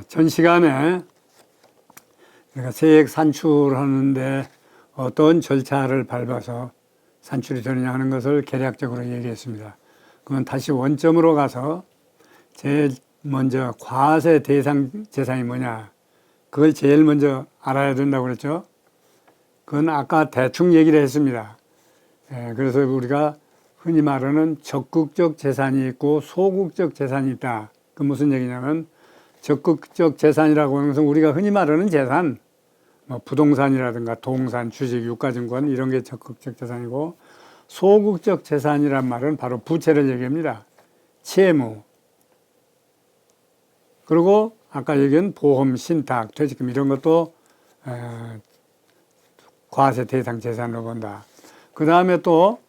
전 시간에 우리가 세액 산출하는데 어떤 절차를 밟아서 산출이 되느냐 하는 것을 개략적으로 얘기했습니다. 그러면 다시 원점으로 가서 제일 먼저 과세 대상 재산이 뭐냐, 그걸 제일 먼저 알아야 된다고 그랬죠. 그건 아까 대충 얘기를 했습니다. 그래서 우리가 흔히 말하는 적극적 재산이 있고 소극적 재산이 있다. 그 무슨 얘기냐면 적극적 재산이라고 하는 것은 우리가 흔히 말하는 재산, 뭐 부동산이라든가 동산, 주식, 유가증권 이런 게 적극적 재산이고, 소극적 재산이란 말은 바로 부채를 얘기합니다. 채무, 그리고 아까 얘기한 보험, 신탁, 퇴직금 이런 것도 과세 대상 재산으로 본다. 그 다음에 또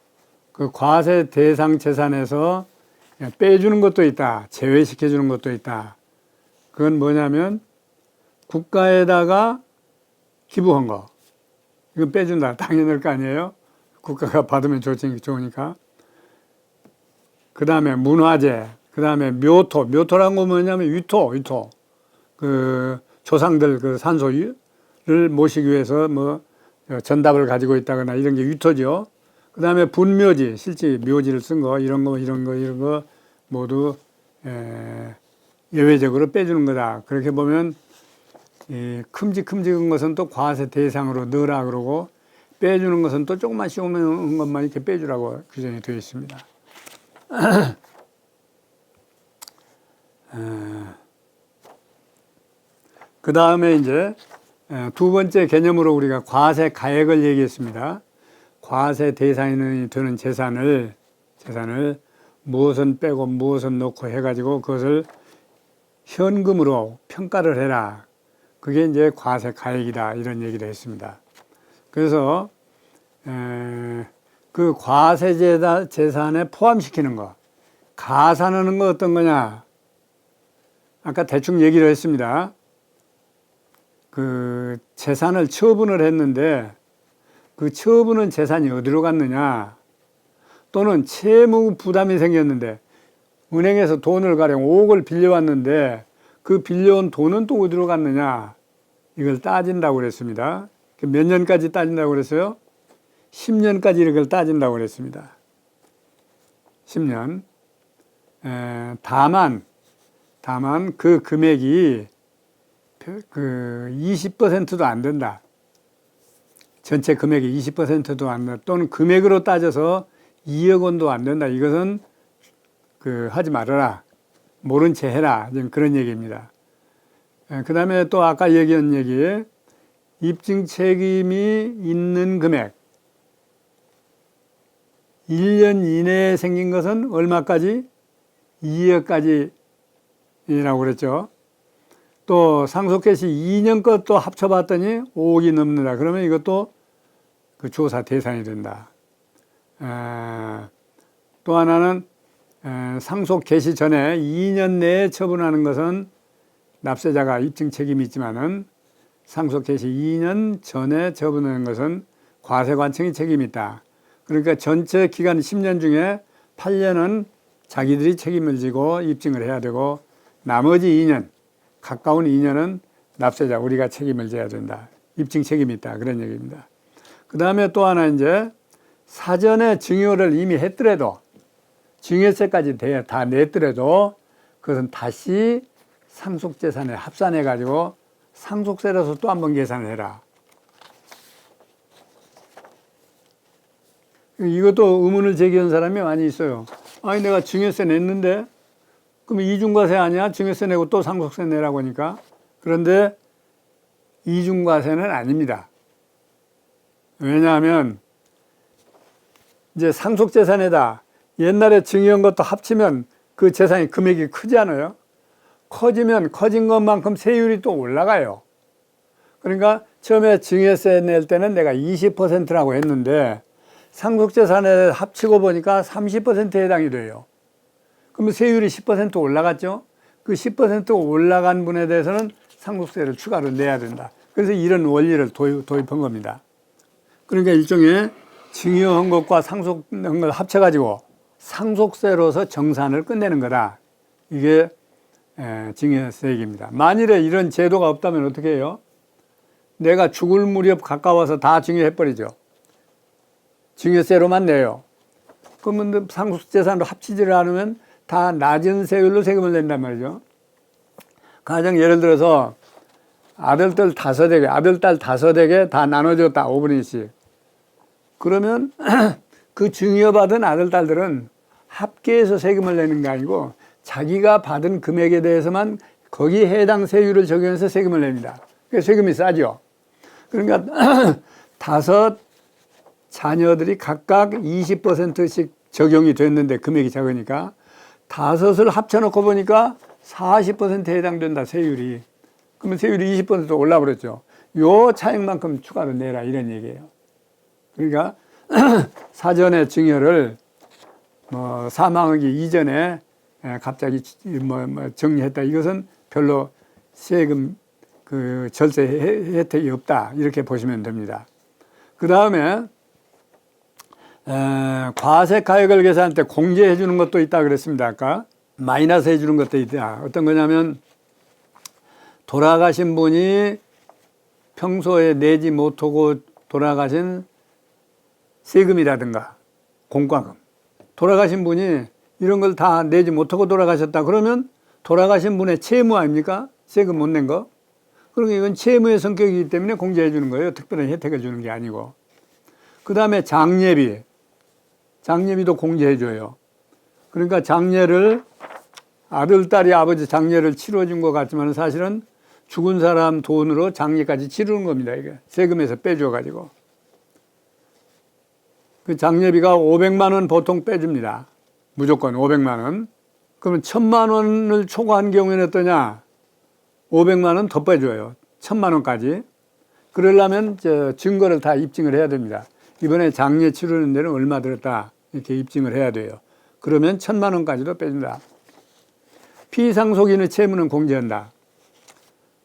그 과세 대상 재산에서 빼주는 것도 있다. 제외시켜주는 것도 있다. 그건 뭐냐면 국가에다가 기부한 거, 이건 빼준다. 당연할 거 아니에요. 국가가 받으면 좋으니까. 그 다음에 문화재, 그 다음에 묘토라는 건 뭐냐면 위토. 그 조상들 그 산소를 모시기 위해서 뭐 전답을 가지고 있다거나 이런 게 위토죠. 그 다음에 분묘지, 실제 묘지를 쓴 거, 이런 거 모두 예외적으로 빼주는 거다. 그렇게 보면 큼직한 것은 또 과세 대상으로 넣으라 그러고, 빼주는 것은 또 조금만 씌우는 것만 이렇게 빼주라고 규정이 되어 있습니다. 그 다음에 이제 두 번째 개념으로 우리가 과세 가액을 얘기했습니다. 과세 대상이 되는 재산을 무엇은 빼고 무엇은 넣고 해가지고 그것을 현금으로 평가를 해라. 그게 이제 과세 가액이다. 이런 얘기를 했습니다. 그래서 그 과세 재산에 포함시키는 거, 가산하는 거 어떤 거냐? 아까 대충 얘기를 했습니다. 그 재산을 처분을 했는데 그 처분은 재산이 어디로 갔느냐, 또는 채무 부담이 생겼는데 은행에서 돈을 가령 5억을 빌려왔는데 그 빌려온 돈은 또 어디로 갔느냐, 이걸 따진다고 그랬습니다. 몇 년까지 따진다고 그랬어요? 10년까지 이걸 따진다고 그랬습니다. 10년. 다만 그 금액이 그 20%도 안 된다. 전체 금액의 20%도 안 된다. 또는 금액으로 따져서 2억 원도 안 된다. 이것은 하지 말아라. 모른 채 해라. 그런 얘기입니다. 그 다음에 또 아까 얘기한 얘기, 입증 책임이 있는 금액. 1년 이내에 생긴 것은 얼마까지? 2억까지라고 그랬죠. 또 상속개시 2년 것도 합쳐봤더니 5억이 넘는다. 그러면 이것도 그 조사 대상이 된다. 또 하나는 상속 개시 전에 2년 내에 처분하는 것은 납세자가 입증 책임이 있지만은 상속 개시 2년 전에 처분하는 것은 과세관청이 책임이 있다. 그러니까 전체 기간 10년 중에 8년은 자기들이 책임을 지고 입증을 해야 되고, 나머지 2년, 가까운 2년은 납세자, 우리가 책임을 져야 된다. 입증 책임이 있다. 그런 얘기입니다. 그 다음에 또 하나 이제 사전에 증여를 이미 했더라도, 증여세까지 다 냈더라도 그것은 다시 상속재산에 합산해가지고 상속세로서 또 한 번 계산을 해라. 이것도 의문을 제기한 사람이 많이 있어요. 아니, 내가 증여세 냈는데 그럼 이중과세 아니야? 증여세 내고 또 상속세 내라고 하니까. 그런데 이중과세는 아닙니다. 왜냐하면 이제 상속재산에다 옛날에 증여한 것도 합치면 그 재산이 금액이 크지 않아요? 커지면 커진 것만큼 세율이 또 올라가요. 그러니까 처음에 증여세 낼 때는 내가 20%라고 했는데 상속재산에 합치고 보니까 30%에 해당이 돼요. 그러면 세율이 10% 올라갔죠? 그 10% 올라간 분에 대해서는 상속세를 추가로 내야 된다. 그래서 이런 원리를 도입한 겁니다. 그러니까 일종의 증여한 것과 상속한 걸 합쳐가지고 상속세로서 정산을 끝내는 거다. 이게 증여세 얘기입니다. 만일에 이런 제도가 없다면 어떻게 해요? 내가 죽을 무렵 가까워서 다 증여해버리죠. 증여세로만 내요. 그러면 상속재산으로 합치지를 않으면 다 낮은 세율로 세금을 낸단 말이죠. 가령 예를 들어서 아들, 딸 5에게 다 나눠줬다. 5분의 1씩. 그러면 그 증여받은 아들, 딸들은 합계해서 세금을 내는 게 아니고 자기가 받은 금액에 대해서만 거기에 해당 세율을 적용해서 세금을 냅니다. 그래서 세금이 싸죠. 그러니까 5 자녀들이 각각 20%씩 적용이 됐는데 금액이 작으니까 5을 합쳐놓고 보니까 40%에 해당된다, 세율이. 그러면 세율이 20% 올라버렸죠. 요 차액만큼 추가로 내라, 이런 얘기예요. 그러니까 사전에 증여를 사망하기 이전에 갑자기 정리했다. 이것은 별로 세금 그 절세 혜택이 없다. 이렇게 보시면 됩니다. 그 다음에 과세가액을 계산할 때 공제해 주는 것도 있다 그랬습니다. 아까 마이너스 해 주는 것도 있다. 어떤 거냐면 돌아가신 분이 평소에 내지 못하고 돌아가신 세금이라든가 공과금, 돌아가신 분이 이런 걸 다 내지 못하고 돌아가셨다 그러면 돌아가신 분의 채무 아닙니까? 세금 못 낸 거. 그러니까 이건 채무의 성격이기 때문에 공제해 주는 거예요. 특별한 혜택을 주는 게 아니고. 그 다음에 장례비도 공제해 줘요. 그러니까 장례를 아들, 딸이 아버지 장례를 치러준 것 같지만 사실은 죽은 사람 돈으로 장례까지 치르는 겁니다. 이게 세금에서 빼줘 가지고. 그 장례비가 500만 원 보통 빼줍니다. 무조건 500만 원. 그러면 1000만 원을 초과한 경우에는 어떠냐? 500만 원 더 빼줘요. 1000만 원까지. 그러려면 증거를 다 입증을 해야 됩니다. 이번에 장례 치르는 데는 얼마 들었다. 이렇게 입증을 해야 돼요. 그러면 1000만 원까지도 빼준다. 피상속인의 채무는 공제한다.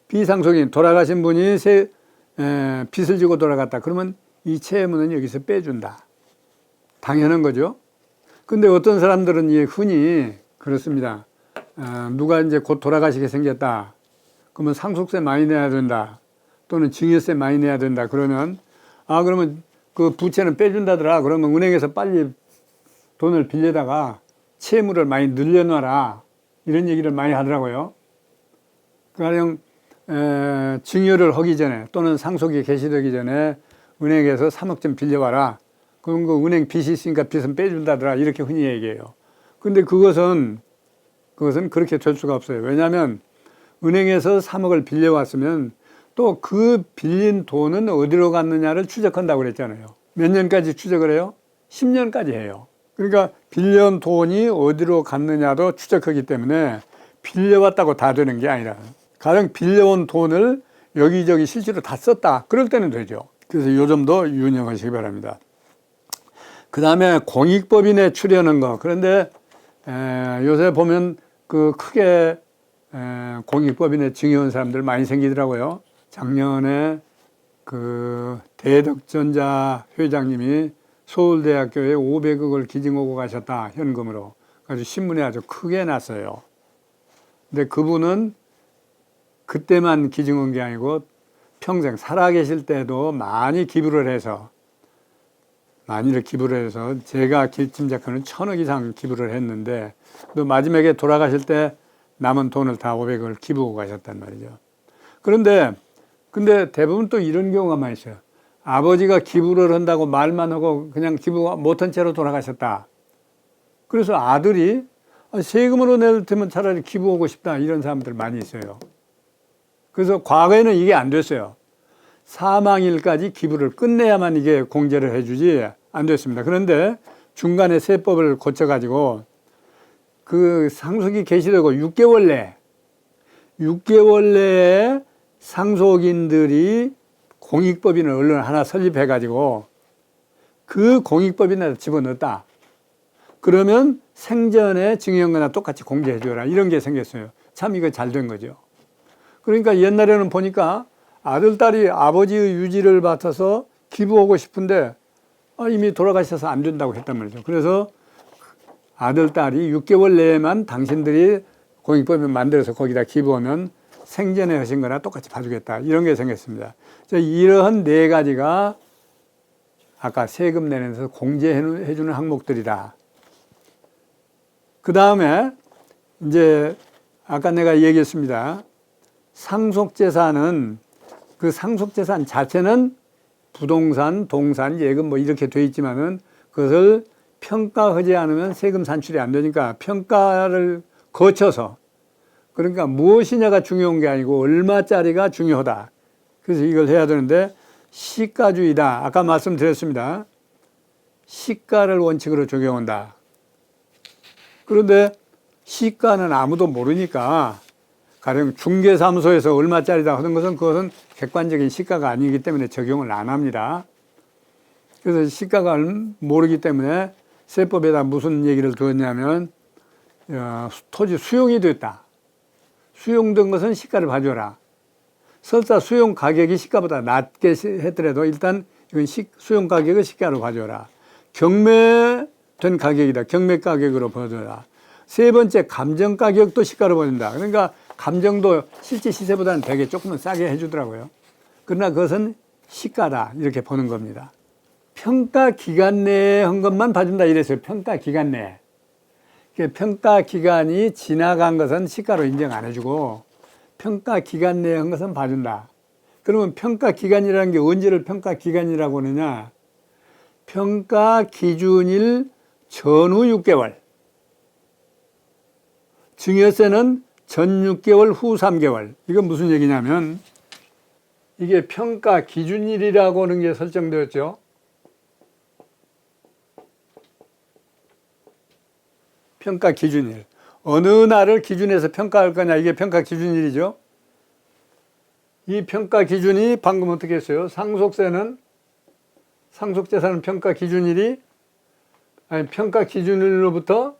피상속인, 돌아가신 분이 빚을 지고 돌아갔다. 그러면 이 채무는 여기서 빼준다. 당연한 거죠. 근데 어떤 사람들은 흔히 그렇습니다. 누가 이제 곧 돌아가시게 생겼다. 그러면 상속세 많이 내야 된다. 또는 증여세 많이 내야 된다. 그러면 그러면 그 부채는 빼준다더라. 그러면 은행에서 빨리 돈을 빌려다가 채무를 많이 늘려놔라. 이런 얘기를 많이 하더라고요. 가령 증여를 하기 전에 또는 상속이 개시되기 전에 은행에서 3억 좀 빌려와라. 그럼 그 은행 빚이 있으니까 빚은 빼준다더라. 이렇게 흔히 얘기해요. 근데 그것은 그렇게 될 수가 없어요. 왜냐하면 은행에서 3억을 빌려왔으면 또 그 빌린 돈은 어디로 갔느냐를 추적한다고 그랬잖아요. 몇 년까지 추적을 해요? 10년까지 해요. 그러니까 빌려온 돈이 어디로 갔느냐도 추적하기 때문에 빌려왔다고 다 되는 게 아니라 가령 빌려온 돈을 여기저기 실제로 다 썼다. 그럴 때는 되죠. 그래서 요 점도 유념하시기 바랍니다. 그 다음에 공익법인에 출연한 거. 그런데 요새 보면 그 크게 공익법인에 증여한 사람들 많이 생기더라고요. 작년에 그 대덕전자 회장님이 서울대학교에 500억을 기증하고 가셨다. 현금으로. 그래서 신문에 아주 크게 났어요. 근데 그분은 그때만 기증한 게 아니고 평생 살아계실 때도 많이 기부를 해서 제가 짐작하는 1000억 이상 기부를 했는데 또 마지막에 돌아가실 때 남은 돈을 다 500억을 기부하고 가셨단 말이죠. 근데 대부분 또 이런 경우가 많이 있어요. 아버지가 기부를 한다고 말만 하고 그냥 기부 못한 채로 돌아가셨다. 그래서 아들이 세금으로 낼 테면 차라리 기부하고 싶다. 이런 사람들 많이 있어요. 그래서 과거에는 이게 안 됐어요. 사망일까지 기부를 끝내야만 이게 공제를 해주지 안 됐습니다. 그런데 중간에 세법을 고쳐가지고 그 상속이 개시되고 6개월 내에 상속인들이 공익법인을 얼른 하나 설립해가지고 그 공익법인에 집어넣었다. 그러면 생전에 증여한 거나 똑같이 공제해줘라. 이런 게 생겼어요. 참 이거 잘 된 거죠. 그러니까 옛날에는 보니까 아들, 딸이 아버지의 유지를 받아서 기부하고 싶은데 이미 돌아가셔서 안 된다고 했단 말이죠. 그래서 아들, 딸이 6개월 내에만 당신들이 공익법인 만들어서 거기다 기부하면 생전에 하신 거나 똑같이 봐주겠다. 이런 게 생겼습니다. 이러한 네 가지가 아까 세금 내는 데서 공제해주는 항목들이다. 그 다음에 이제 아까 내가 얘기했습니다. 상속재산은 그 상속재산 자체는 부동산, 동산, 예금 뭐 이렇게 돼 있지만은 그것을 평가하지 않으면 세금 산출이 안 되니까 평가를 거쳐서 그러니까 무엇이냐가 중요한 게 아니고 얼마짜리가 중요하다. 그래서 이걸 해야 되는데 시가주의다. 아까 말씀드렸습니다. 시가를 원칙으로 적용한다. 그런데 시가는 아무도 모르니까 가령 중개사무소에서 얼마짜리다 하는 것은 그것은 객관적인 시가가 아니기 때문에 적용을 안 합니다. 그래서 시가가 모르기 때문에 세법에다 무슨 얘기를 두었냐면 토지 수용이 됐다. 수용된 것은 시가를 봐줘라. 설사 수용 가격이 시가보다 낮게 했더라도 일단 이건 수용 가격을 시가로 봐줘라. 경매된 가격이다. 경매 가격으로 봐줘라. 세 번째 감정 가격도 시가로 봐준다. 그러니까 감정도 실제 시세보다는 되게 조금은 싸게 해주더라고요. 그러나 그것은 시가다 이렇게 보는 겁니다. 평가 기간 내에 한 것만 봐준다 이랬어요. 평가 기간 내에. 평가 기간이 지나간 것은 시가로 인정 안 해주고 평가 기간 내에 한 것은 봐준다. 그러면 평가 기간이라는 게 언제를 평가 기간이라고 하느냐? 평가 기준일 전후 6개월. 증여세는 전 6개월 후 3개월. 이건 무슨 얘기냐면 이게 평가 기준일이라고 하는 게 설정되었죠. 평가 기준일. 어느 날을 기준해서 평가할 거냐. 이게 평가 기준일이죠. 이 평가 기준이 방금 어떻게 했어요? 상속재산은 평가 기준일이 평가 기준일로부터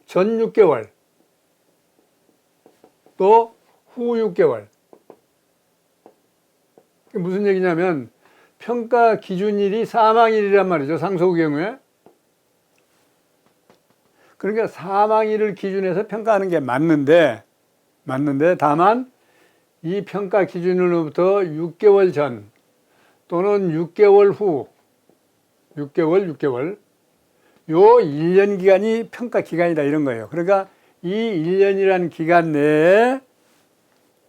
전 6개월 또 후 6개월. 무슨 얘기냐면 평가 기준일이 사망일이란 말이죠. 상속의 경우에. 그러니까 사망일을 기준해서 평가하는 게 맞는데 다만 이 평가 기준으로부터 6개월 전 또는 6개월 후 6개월 요 1년 기간이 평가 기간이다 이런 거예요. 그러니까 이 1년이라는 기간 내에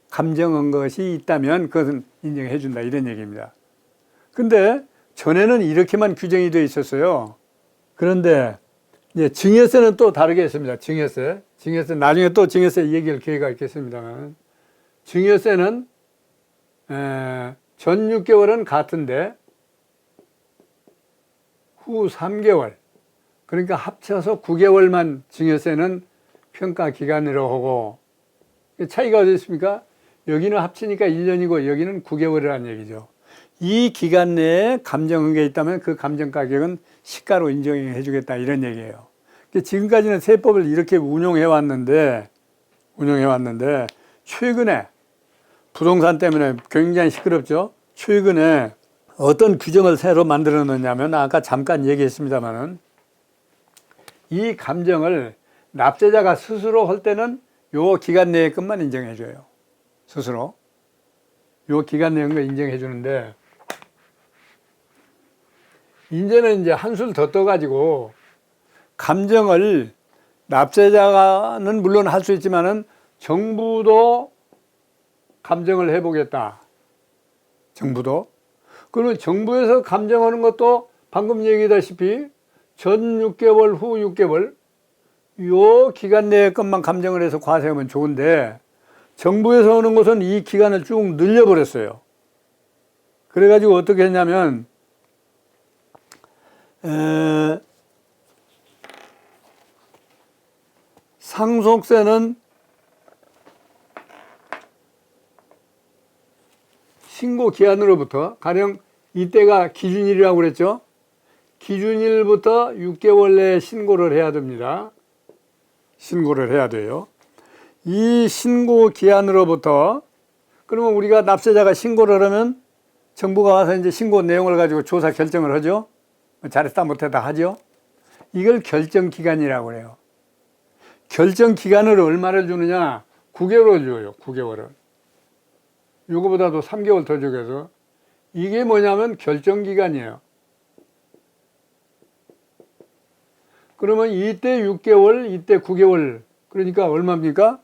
감정한 것이 있다면 그것은 인정해 준다 이런 얘기입니다. 근데 전에는 이렇게만 규정이 되어 있었어요. 그런데 이제 증여세는 또 다르게 했습니다. 증여세 나중에 또 증여세 얘기할 기회가 있겠습니다만 증여세는 전 6개월은 같은데 후 3개월 그러니까 합쳐서 9개월만 증여세는 평가 기간으로 하고 차이가 어디 있습니까? 여기는 합치니까 1년이고 여기는 9개월이라는 얘기죠. 이 기간 내에 감정한 게 있다면 그 감정 가격은 시가로 인정해 주겠다 이런 얘기예요. 지금까지는 세법을 이렇게 운용해 왔는데 최근에 부동산 때문에 굉장히 시끄럽죠. 최근에 어떤 규정을 새로 만들어 놓냐면 아까 잠깐 얘기했습니다만은 이 감정을 납세자가 스스로 할 때는 요 기간 내의 것만 인정해 줘요. 스스로 요 기간 내의 거 인정해 주는데 이제는 이제 한술 더 떠가지고 감정을 납세자는 물론 할 수 있지만은 정부도 감정을 해보겠다. 정부도. 그러면 정부에서 감정하는 것도 방금 얘기했다시피 전 6개월 후 6개월 요 기간 내의 것만 감정을 해서 과세하면 좋은데 정부에서 하는 것은 이 기간을 쭉 늘려버렸어요. 그래가지고 어떻게 했냐면 상속세는 신고 기한으로부터 가령 이때가 기준일이라고 그랬죠. 기준일부터 6개월 내에 신고를 해야 됩니다. 신고를 해야 돼요. 이 신고 기한으로부터 그러면 우리가 납세자가 신고를 하면 정부가 와서 이제 신고 내용을 가지고 조사 결정을 하죠. 잘했다 못했다 하죠. 이걸 결정기간이라고 그래요. 결정기간을 얼마를 주느냐? 9개월을 줘요. 9개월을. 요거보다도 3개월 더 줘서 이게 뭐냐면 결정기간이에요. 그러면 이때 6개월, 이때 9개월, 그러니까 얼마입니까?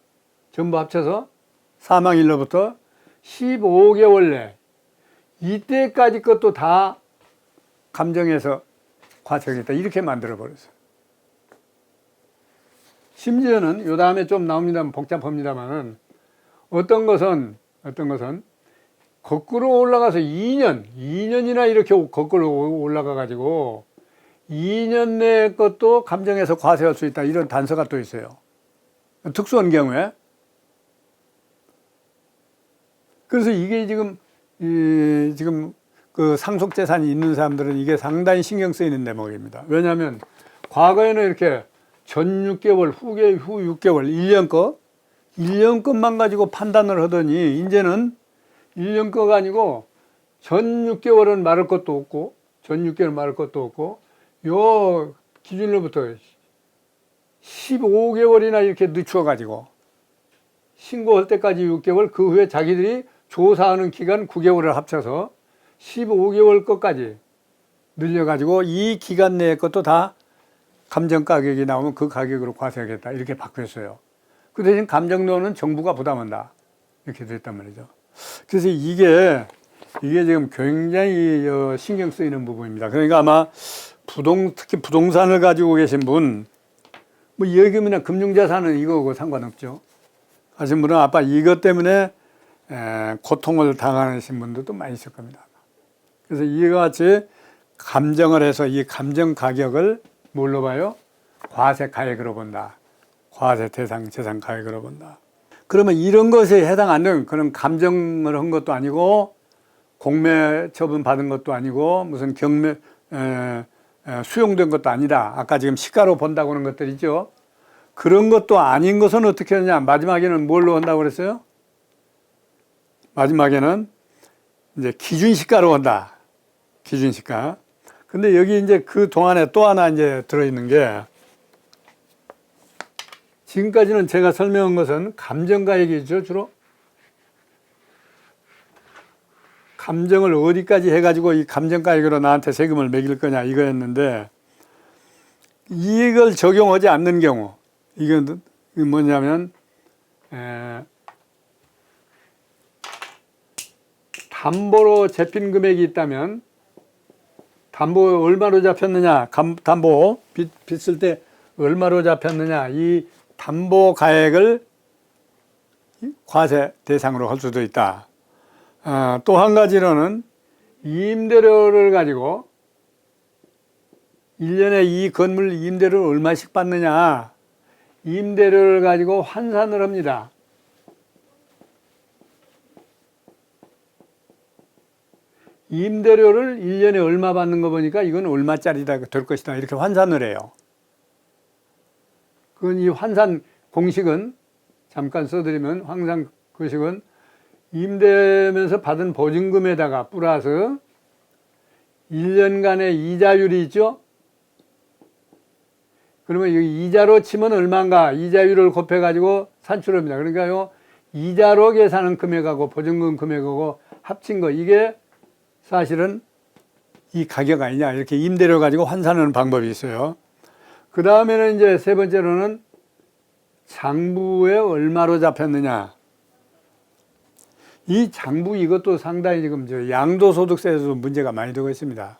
전부 합쳐서 사망일로부터 15개월 내, 이때까지 것도 다 감정해서 과세하겠다, 이렇게 만들어버렸어요. 심지어는 요 다음에 좀 나옵니다만 복잡합니다만은 어떤 것은 거꾸로 올라가서 2년이나 이렇게 거꾸로 올라가 가지고 2년 내 것도 감정해서 과세할 수 있다, 이런 단서가 또 있어요. 특수한 경우에. 그래서 이게 지금 그 상속재산이 있는 사람들은 이게 상당히 신경 쓰이는 대목입니다. 왜냐하면 과거에는 이렇게 전 6개월, 후 6개월, 1년 거, 1년 것만 가지고 판단을 하더니 이제는 1년 거가 아니고 전 6개월은 말할 것도 없고, 요 기준으로부터 15개월이나 이렇게 늦춰가지고 신고할 때까지 6개월, 그 후에 자기들이 조사하는 기간 9개월을 합쳐서 15개월 것까지 늘려가지고 이 기간 내의 것도 다 감정 가격이 나오면 그 가격으로 과세하겠다, 이렇게 바뀌었어요. 그 대신 감정료는 정부가 부담한다, 이렇게 됐단 말이죠. 그래서 이게 지금 굉장히 신경 쓰이는 부분입니다. 그러니까 아마 특히 부동산을 가지고 계신 분, 뭐 예금이나 금융자산은 이거하고 상관없죠. 하신 분은 아빠 이것 때문에 고통을 당하신 분들도 많이 있을 겁니다. 그래서 이와 같이 감정을 해서 이 감정 가격을 뭘로 봐요? 과세 가액으로 본다. 과세 대상 재산 가액으로 본다. 그러면 이런 것에 해당 안 되는, 그런 감정을 한 것도 아니고 공매 처분 받은 것도 아니고 무슨 수용된 것도 아니다. 아까 지금 시가로 본다고 하는 것들 있죠. 그런 것도 아닌 것은 어떻게 하느냐? 마지막에는 뭘로 한다고 그랬어요? 마지막에는 이제 기준시가로 한다. 기준시가. 근데 여기 이제 그 동안에 또 하나 이제 들어있는 게, 지금까지는 제가 설명한 것은 감정가액이죠, 주로. 감정을 어디까지 해가지고 이 감정가액으로 나한테 세금을 매길 거냐, 이거였는데, 이걸 적용하지 않는 경우, 이건 뭐냐면, 담보로 잡힌 금액이 있다면, 담보 얼마로 잡혔느냐, 담보 빚 쓸 때 얼마로 잡혔느냐, 이 담보 가액을 과세 대상으로 할 수도 있다. 또 한 가지로는 임대료를 가지고 1년에 이 건물 임대료를 얼마씩 받느냐, 임대료를 가지고 환산을 합니다. 임대료를 1년에 얼마 받는 거 보니까 이건 얼마짜리다 될 것이다, 이렇게 환산을 해요. 그건 이 환산 공식은 잠깐 써드리면, 환산 공식은 임대면서 받은 보증금에다가 플러스 1년간의 이자율이 있죠. 그러면 여기 이자로 치면 얼마인가, 이자율을 곱해가지고 산출합니다. 그러니까요, 이자로 계산한 금액하고 보증금 금액하고 합친 거, 이게 사실은 이 가격 아니냐, 이렇게 임대료 가지고 환산하는 방법이 있어요. 그 다음에는 이제 세 번째로는 장부에 얼마로 잡혔느냐. 이 장부, 이것도 상당히 지금 양도소득세에서도 문제가 많이 되고 있습니다.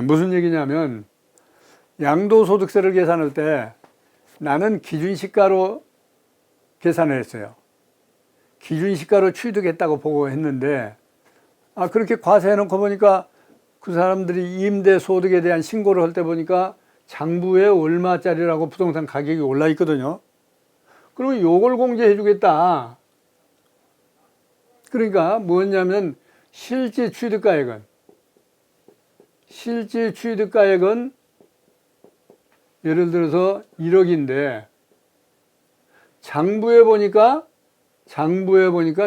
무슨 얘기냐면, 양도소득세를 계산할 때 나는 기준시가로 계산을 했어요. 기준시가로 취득했다고 보고 했는데, 그렇게 과세해놓고 보니까 그 사람들이 임대소득에 대한 신고를 할 때 보니까 장부에 얼마짜리라고 부동산 가격이 올라 있거든요. 그러면 요걸 공제해 주겠다. 그러니까 뭐냐면 실제 취득가액은 예를 들어서 1억인데 장부에 보니까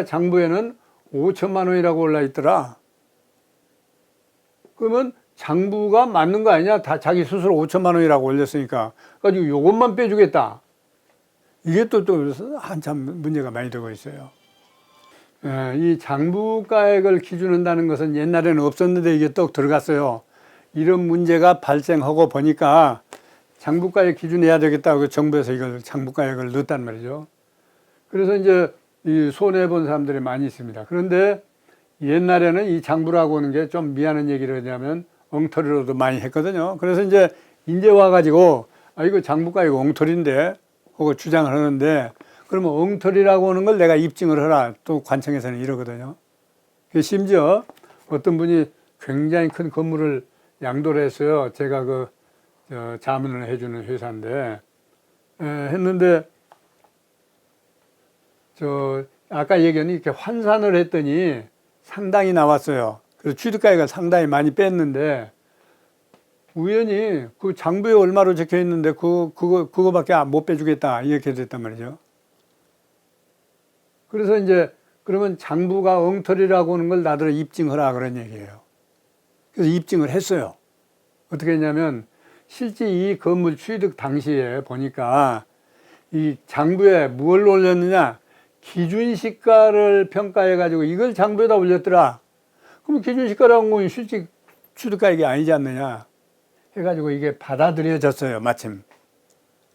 장부에는 5천만 원이라고 올라 있더라. 그러면 장부가 맞는 거 아니냐? 다 자기 스스로 5천만 원이라고 올렸으니까. 가지고 요것만 빼주겠다. 이게 또 한참 문제가 많이 되고 있어요. 이 장부가액을 기준한다는 것은 옛날에는 없었는데 이게 또 들어갔어요. 이런 문제가 발생하고 보니까 장부가액 기준해야 되겠다고 정부에서 이걸 장부가액을 넣었단 말이죠. 그래서 이제 이 손해본 사람들이 많이 있습니다. 그런데 옛날에는 이 장부라고 하는 게 좀 미안한 얘기를 하냐면 엉터리로도 많이 했거든요. 그래서 이제 와가지고 이거 장부가액 엉터리인데 하고 주장을 하는데 그러면 엉터리라고 하는 걸 내가 입증을 하라. 또 관청에서는 이러거든요. 심지어 어떤 분이 굉장히 큰 건물을 양도를 했어요. 제가 자문을 해주는 회사인데 했는데 아까 얘기한 이렇게 환산을 했더니 상당히 나왔어요. 그래서 취득가액을 상당히 많이 뺐는데 우연히 그 장부에 얼마로 적혀 있는데 그거밖에 못 빼주겠다 이렇게 됐단 말이죠. 그래서 이제 그러면 장부가 엉터리라고 하는 걸 나더러 입증하라 그런 얘기예요. 그래서 입증을 했어요. 어떻게 했냐면 실제 이 건물 취득 당시에 보니까 이 장부에 뭘 올렸느냐, 기준시가를 평가해 가지고 이걸 장부에다 올렸더라. 그럼 기준시가라는 건 실제 취득가액이 아니지 않느냐 해가지고 이게 받아들여졌어요. 마침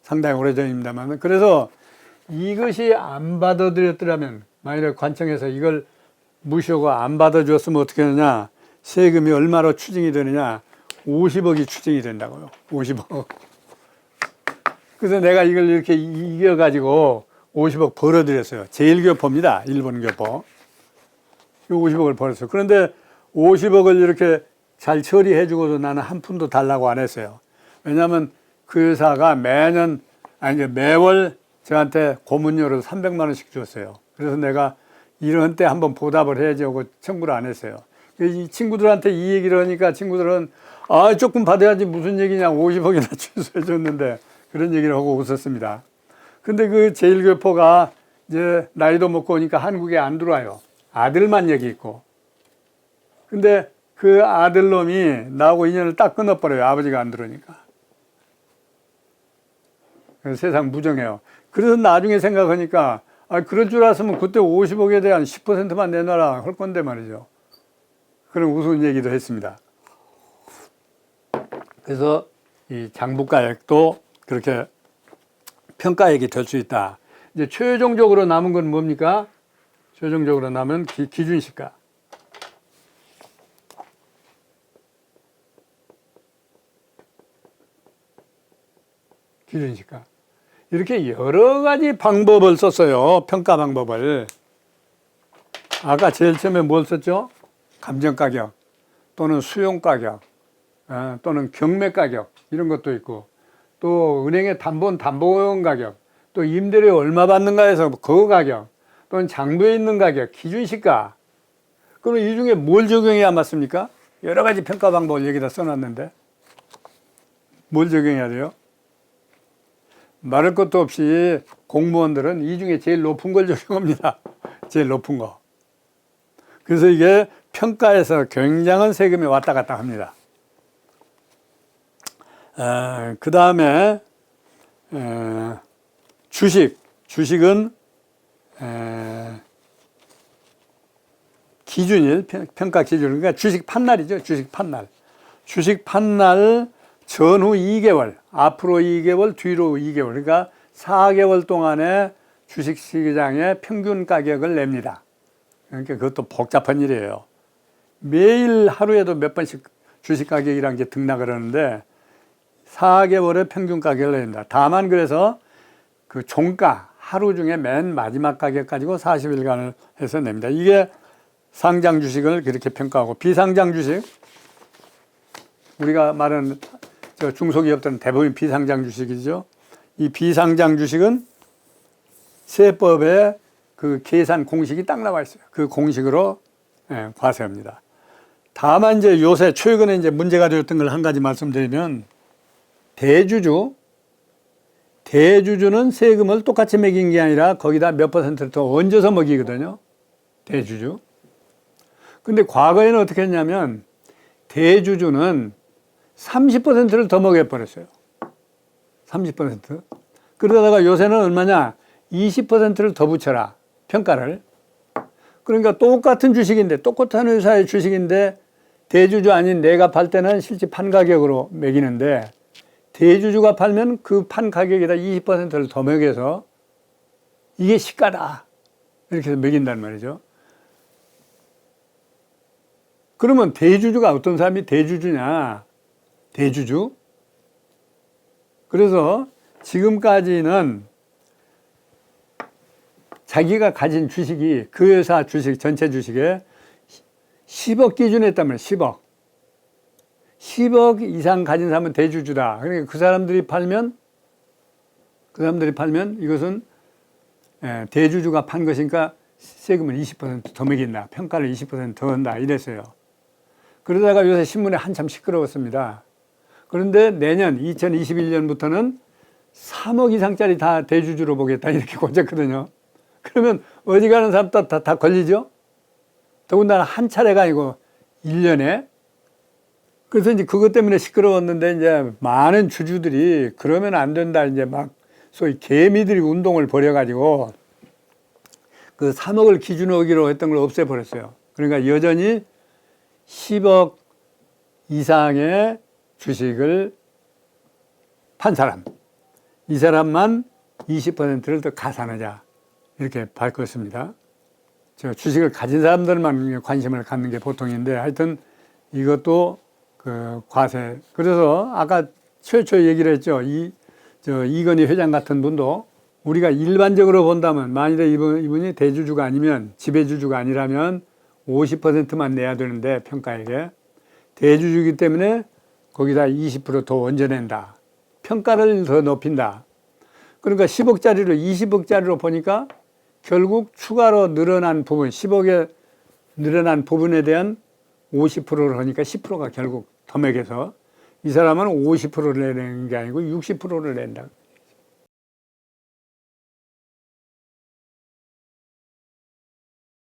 상당히 오래전입니다만. 그래서 이것이 안 받아들였더라면 만약에 관청에서 이걸 무시하고 안 받아줬으면 어떻게 하느냐, 세금이 얼마로 추징이 되느냐, 50억이 추징이 된다고요. 50억. 그래서 내가 이걸 이렇게 이겨가지고 50억 벌어들였어요. 제1교포입니다. 일본 교포. 이 50억을 벌었어요. 그런데 50억을 이렇게 잘 처리해주고도 나는 한 푼도 달라고 안 했어요. 왜냐하면 그 회사가 매월 저한테 고문료를 300만 원씩 줬어요. 그래서 내가 이런 때 한번 보답을 해야지 하고 청구를 안 했어요. 이 친구들한테 이 얘기를 하니까 친구들은 조금 받아야지 무슨 얘기냐, 50억이나 취소해 줬는데 그런 얘기를 하고 웃었습니다. 근데 그 제1교포가 이제 나이도 먹고 오니까 한국에 안 들어와요. 아들만 여기 있고. 근데 그 아들놈이 나하고 인연을 딱 끊어버려요. 아버지가 안 들어오니까. 세상 무정해요. 그래서 나중에 생각하니까 그럴 줄 알았으면 그때 50억에 대한 10%만 내놔라 할 건데 말이죠. 그런 우스운 얘기도 했습니다. 그래서 이 장부가액도 그렇게 평가액이 될 수 있다. 이제 최종적으로 남은 건 뭡니까? 최종적으로 남은 기준시가. 기준시가. 이렇게 여러 가지 방법을 썼어요. 평가 방법을. 아까 제일 처음에 뭘 썼죠? 감정가격 또는 수용가격 또는 경매가격 이런 것도 있고, 또 은행에 담보용 가격, 또 임대료 얼마 받는가 해서 그 가격, 또는 장부에 있는 가격, 기준시가. 그럼 이 중에 뭘 적용해야 맞습니까? 여러 가지 평가 방법을 여기다 써놨는데 뭘 적용해야 돼요? 말할 것도 없이 공무원들은 이 중에 제일 높은 걸 적용합니다. 제일 높은 거. 그래서 이게 평가에서 굉장한 세금이 왔다 갔다 합니다. 그 다음에 주식은 기준일, 평가 기준, 그러니까 주식 판날이죠. 주식 판날 전후 2개월, 앞으로 2개월, 뒤로 2개월, 그러니까 4개월 동안에 주식시장의 평균 가격을 냅니다. 그러니까 그것도 복잡한 일이에요. 매일 하루에도 몇 번씩 주식 가격이라는 게 등락을 하는데 4개월의 평균 가격을 냅니다. 다만 그래서 그 종가, 하루 중에 맨 마지막 가격 가지고 40일간을 해서 냅니다. 이게 상장 주식을 그렇게 평가하고, 비상장 주식, 우리가 말하는 중소기업들은 대부분 비상장 주식이죠. 이 비상장 주식은 세법에 그 계산 공식이 딱 나와 있어요. 그 공식으로 과세합니다. 다만 이제 요새 최근에 이제 문제가 되었던 걸 한 가지 말씀드리면, 대주주는 세금을 똑같이 매긴 게 아니라 거기다 몇 %를 더 얹어서 먹이거든요. 대주주. 근데 과거에는 어떻게 했냐면 대주주는 30%를 더 먹여버렸어요. 30%. 그러다가 요새는 얼마냐? 20%를 더 붙여라. 평가를. 그러니까 똑같은 주식인데, 똑같은 회사의 주식인데, 대주주 아닌 내가 팔 때는 실제 판 가격으로 매기는데, 대주주가 팔면 그 판 가격에다 20%를 더 매겨서 이게 시가다. 이렇게 해서 매긴단 말이죠. 그러면 대주주가 어떤 사람이 대주주냐? 대주주? 그래서 지금까지는 자기가 가진 주식이 그 회사 주식, 전체 주식에 10억 기준이었단 말이에요. 10억. 10억 이상 가진 사람은 대주주다. 그러니까 그 사람들이 팔면 이것은 대주주가 판 것이니까 세금을 20%더 매긴다. 평가를 20%더 한다. 이랬어요. 그러다가 요새 신문에 한참 시끄러웠습니다. 그런데 내년 2021년부터는 3억 이상짜리 다 대주주로 보겠다. 이렇게 고쳤거든요. 그러면 어디 가는 사람 다 걸리죠? 더군다나 한 차례가 아니고 1년에. 그래서 이제 그것 때문에 시끄러웠는데 이제 많은 주주들이 그러면 안 된다. 이제 막 소위 개미들이 운동을 벌여가지고 그 3억을 기준으로 했던 걸 없애버렸어요. 그러니까 여전히 10억 이상의 주식을 판 사람, 이 사람만 20%를 더 가산하자. 이렇게 바꿨습니다. 제가 주식을 가진 사람들만 관심을 갖는 게 보통인데 하여튼 이것도 그 과세. 그래서 아까 최초에 얘기를 했죠. 이건희 회장 같은 분도 우리가 일반적으로 본다면 만일에 이분이 대주주가 아니면 지배주주가 아니라면 50%만 내야 되는데 평가액에 대주주이기 때문에 거기다 20% 더 얹어낸다. 평가를 더 높인다. 그러니까 10억짜리로 20억짜리로 보니까 결국 추가로 늘어난 부분, 10억에 늘어난 부분에 대한 50%를 하니까 10%가 결국 더 매겨서 이 사람은 50%를 내는 게 아니고 60%를 낸다.